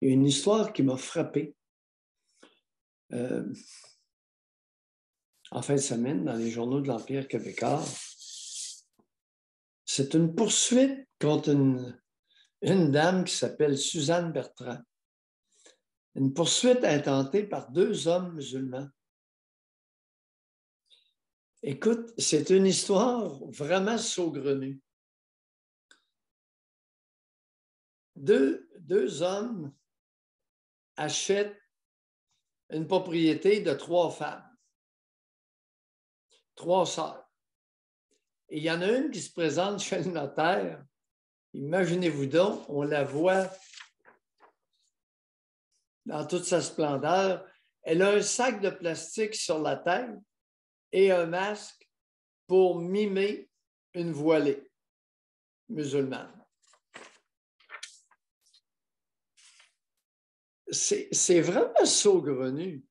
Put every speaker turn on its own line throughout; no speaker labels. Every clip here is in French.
Il y a une histoire qui m'a frappé en fin de semaine dans les journaux de l'Empire québécois. C'est une poursuite contre une dame qui s'appelle Suzanne Bertrand. Une poursuite intentée par 2 hommes musulmans. Écoute, c'est une histoire vraiment saugrenue. Deux hommes achètent une propriété de 3 femmes, 3 sœurs. Et il y en a une qui se présente chez le notaire. Imaginez-vous donc, on la voit dans toute sa splendeur. Elle a un sac de plastique sur la tête et un masque pour mimer une voilée musulmane. C'est vraiment saugrenu.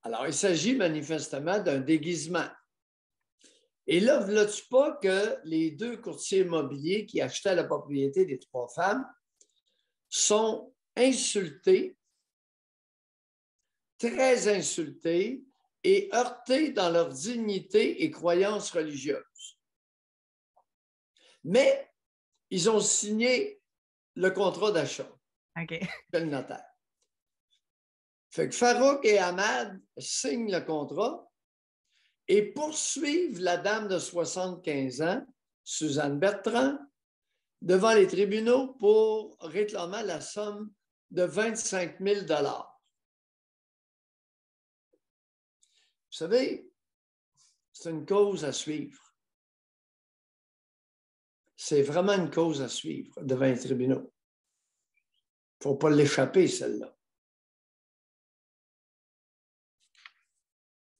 Alors, il s'agit manifestement d'un déguisement. Et là, veux-tu pas que les 2 courtiers immobiliers qui achetaient la propriété des 3 femmes sont insultés, très insultés et heurtés dans leur dignité et croyances religieuses. Mais ils ont signé le contrat d'achat.
OK.
C'est le notaire. Fait que Farouk et Ahmad signent le contrat et poursuivent la dame de 75 ans, Suzanne Bertrand, devant les tribunaux pour réclamant la somme de 25 000 $. Vous savez, c'est une cause à suivre. C'est vraiment une cause à suivre devant les tribunaux. Il ne faut pas l'échapper, celle-là.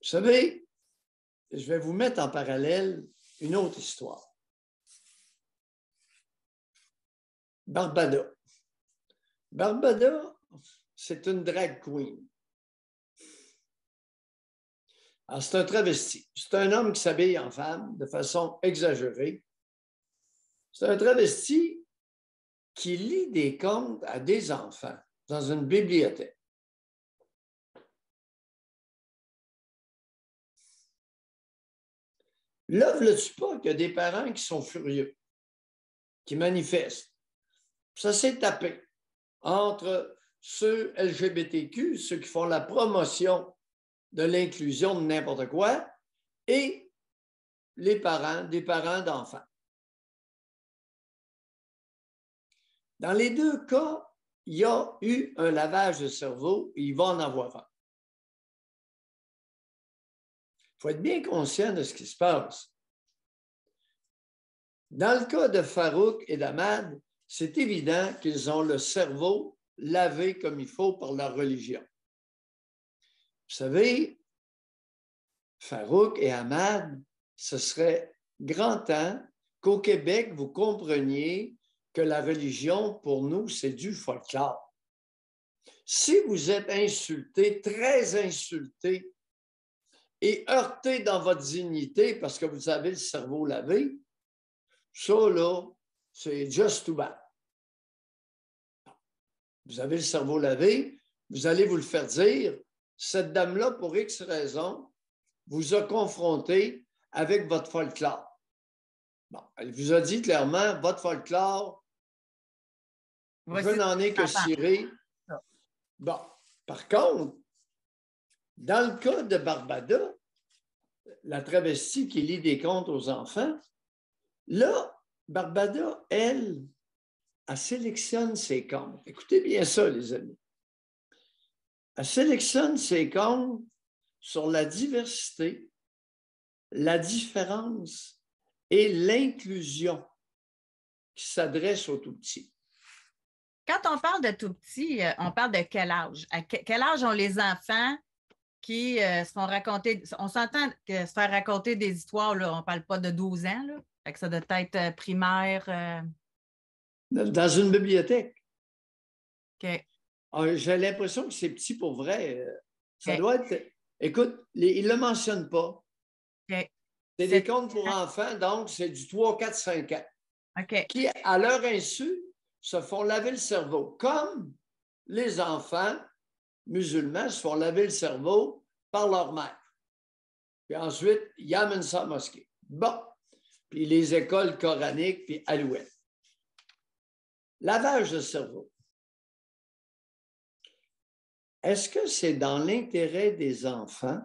Vous savez, je vais vous mettre en parallèle une autre histoire. Barbada. Barbada, c'est une drag queen. Alors, c'est un travesti. C'est un homme qui s'habille en femme de façon exagérée. C'est un travesti qui lit des contes à des enfants dans une bibliothèque. Là, veux-tu pas qu'il y a des parents qui sont furieux, qui manifestent. Ça s'est tapé entre ceux LGBTQ, ceux qui font la promotion de l'inclusion de n'importe quoi, et les parents, des parents d'enfants. Dans les 2 cas, il y a eu un lavage de cerveau et il va en avoir un. Il faut être bien conscient de ce qui se passe. Dans le cas de Farouk et d'Ahmad, c'est évident qu'ils ont le cerveau lavé comme il faut par leur religion. Vous savez, Farouk et Ahmad, ce serait grand temps qu'au Québec, vous compreniez que la religion, pour nous, c'est du folklore. Si vous êtes insulté, très insulté, et heurté dans votre dignité parce que vous avez le cerveau lavé, ça, là, c'est just too bad. Vous avez le cerveau lavé, vous allez vous le faire dire, cette dame-là, pour X raisons, vous a confronté avec votre folklore. Bon, elle vous a dit clairement, votre folklore, je n'en ai que cirer. Bon, par contre, dans le cas de Barbada, la travestie qui lit des contes aux enfants, là, Barbada, elle sélectionne ses contes. Écoutez bien ça, les amis. Elle sélectionne ses contes sur la diversité, la différence et l'inclusion qui s'adresse aux tout-petits.
Quand on parle de tout-petits, on parle de quel âge? À quel âge ont les enfants qui se font raconter? On s'entend que se faire raconter des histoires, là, on ne parle pas de 12 ans, là. Fait que ça doit être primaire.
Dans une bibliothèque.
OK.
J'ai l'impression que c'est petit pour vrai. Ça
OK.
doit être... Écoute, ils ne le mentionnent pas.
OK.
C'est des contes pour enfants, donc c'est du 3, 4, 5 ans.
OK.
Qui, à leur insu, se font laver le cerveau, comme les enfants musulmans se font laver le cerveau par leur mère. Puis ensuite, ils amènent ça à la mosquée. Bon. Puis les écoles coraniques, puis Alouette. Lavage de cerveau. Est-ce que c'est dans l'intérêt des enfants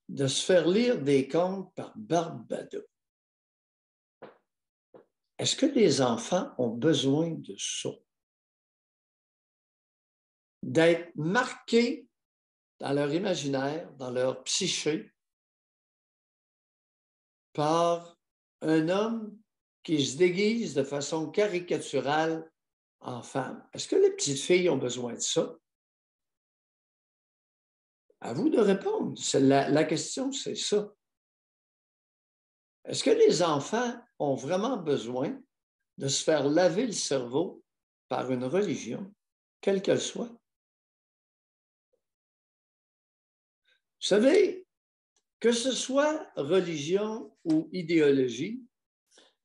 de se faire lire des contes par Barbado? Est-ce que les enfants ont besoin de ça? D'être marqués dans leur imaginaire, dans leur psyché, par un homme qui se déguise de façon caricaturale en femme. Est-ce que les petites filles ont besoin de ça? À vous de répondre. La question, c'est ça. Est-ce que les enfants ont vraiment besoin de se faire laver le cerveau par une religion, quelle qu'elle soit? Vous savez, que ce soit religion ou idéologie,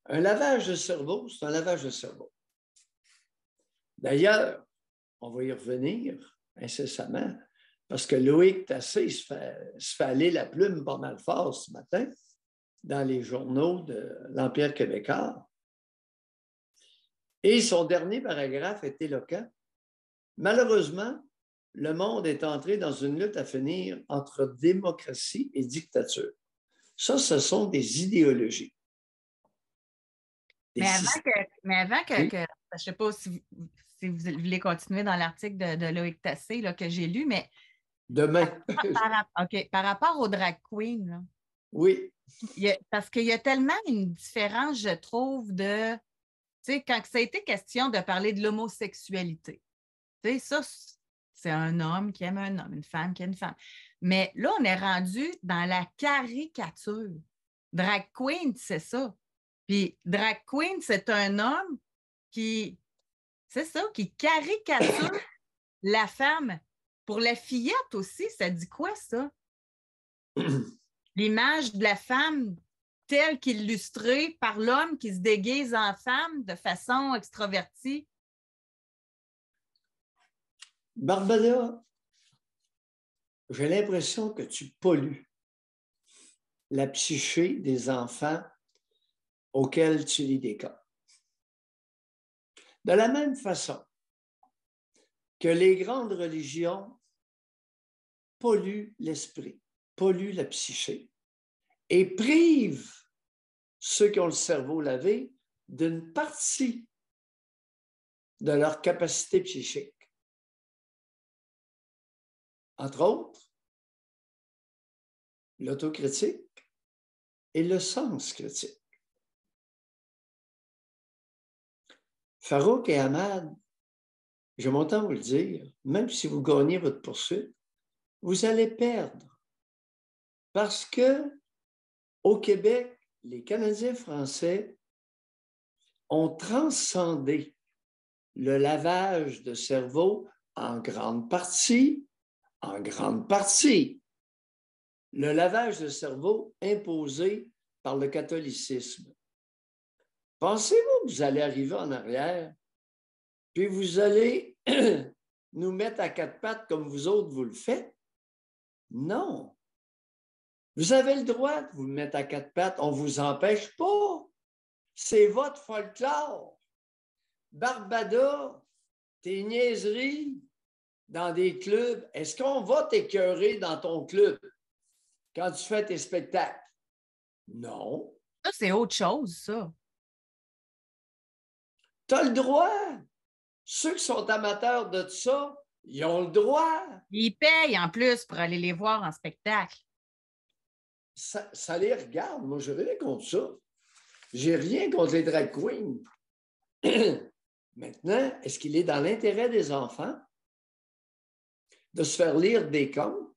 un lavage de cerveau, c'est un lavage de cerveau. D'ailleurs, on va y revenir incessamment, parce que Loïc Tassé se fait aller la plume pas mal fort ce matin dans les journaux de l'Empire québécois. Et son dernier paragraphe est éloquent. Malheureusement, le monde est entré dans une lutte à finir entre démocratie et dictature. Ça, ce sont des idéologies.
Mais avant que, je ne sais pas si vous voulez continuer dans l'article de Loïc Tassé là, que j'ai lu, mais
demain.
Par rapport aux drag queens, là,
oui.
Parce qu'il y a tellement une différence, je trouve, de, tu sais, quand ça a été question de parler de l'homosexualité, tu sais, ça, c'est un homme qui aime un homme, une femme qui aime une femme. Mais là, on est rendu dans la caricature. Drag queen, c'est ça. Puis drag queen, c'est un homme qui, c'est ça, qui caricature la femme. Pour la fillette aussi, ça dit quoi, ça? L'image de la femme telle qu'illustrée par l'homme qui se déguise en femme de façon extravertie.
Barbada, j'ai l'impression que tu pollues la psyché des enfants auxquels tu lis des cas. De la même façon que les grandes religions polluent l'esprit, polluent la psyché et privent ceux qui ont le cerveau lavé d'une partie de leur capacité psychique. Entre autres, l'autocritique et le sens critique. Farouk et Ahmad, je m'entends vous le dire, même si vous gagnez votre poursuite, vous allez perdre. Parce que au Québec, les Canadiens français ont transcendé le lavage de cerveau en grande partie, le lavage de cerveau imposé par le catholicisme. Pensez-vous que vous allez arriver en arrière, puis vous allez nous mettre à quatre pattes comme vous autres, vous le faites? Non. Vous avez le droit de vous mettre à quatre pattes, on ne vous empêche pas. C'est votre folklore. Barbada, tes niaiseries dans des clubs, est-ce qu'on va t'écœurer dans ton club quand tu fais tes spectacles? Non.
Ça, c'est autre chose, ça.
Tu as le droit. Ceux qui sont amateurs de ça, ils ont le droit.
Ils payent en plus pour aller les voir en spectacle.
Ça les regarde. Moi, je n'ai rien contre ça. J'ai rien contre les drag queens. Maintenant, est-ce qu'il est dans l'intérêt des enfants de se faire lire des contes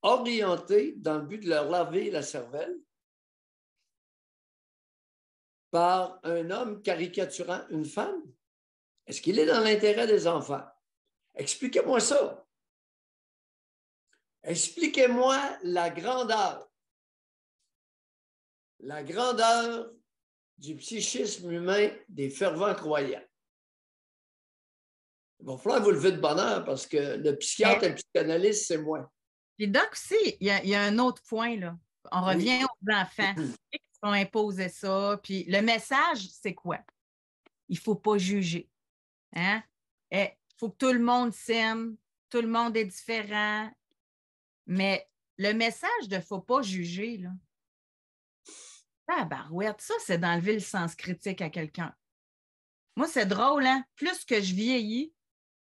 orientés dans le but de leur laver la cervelle par un homme caricaturant une femme? Est-ce qu'il est dans l'intérêt des enfants? Expliquez-moi ça. Expliquez-moi la grandeur du psychisme humain des fervents croyants. Il va falloir vous lever de bonne heure parce que le psychiatre et le psychanalyste, c'est moi.
Puis Doc, aussi, il y a un autre point, là. On revient aux enfants qui ont imposé ça. Puis le message, c'est quoi? Il ne faut pas juger. Hein? Il faut que tout le monde s'aime, tout le monde est différent. Mais le message de « faut pas juger », là, barouette, ça, c'est d'enlever le sens critique à quelqu'un. Moi, c'est drôle, hein? Plus que je vieillis,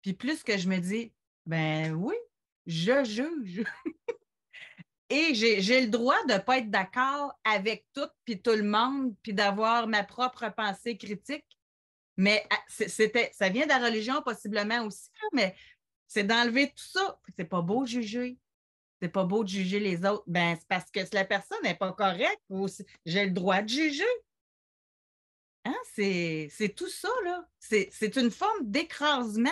puis plus que je me dis, ben oui, je juge. Et j'ai le droit de ne pas être d'accord avec tout, puis tout le monde, puis d'avoir ma propre pensée critique. Mais ça vient de la religion possiblement aussi, mais c'est d'enlever tout ça. C'est pas beau de juger. C'est pas beau de juger les autres. Ben, c'est parce que si la personne n'est pas correcte, j'ai le droit de juger. Hein? C'est tout ça, là. C'est une forme d'écrasement.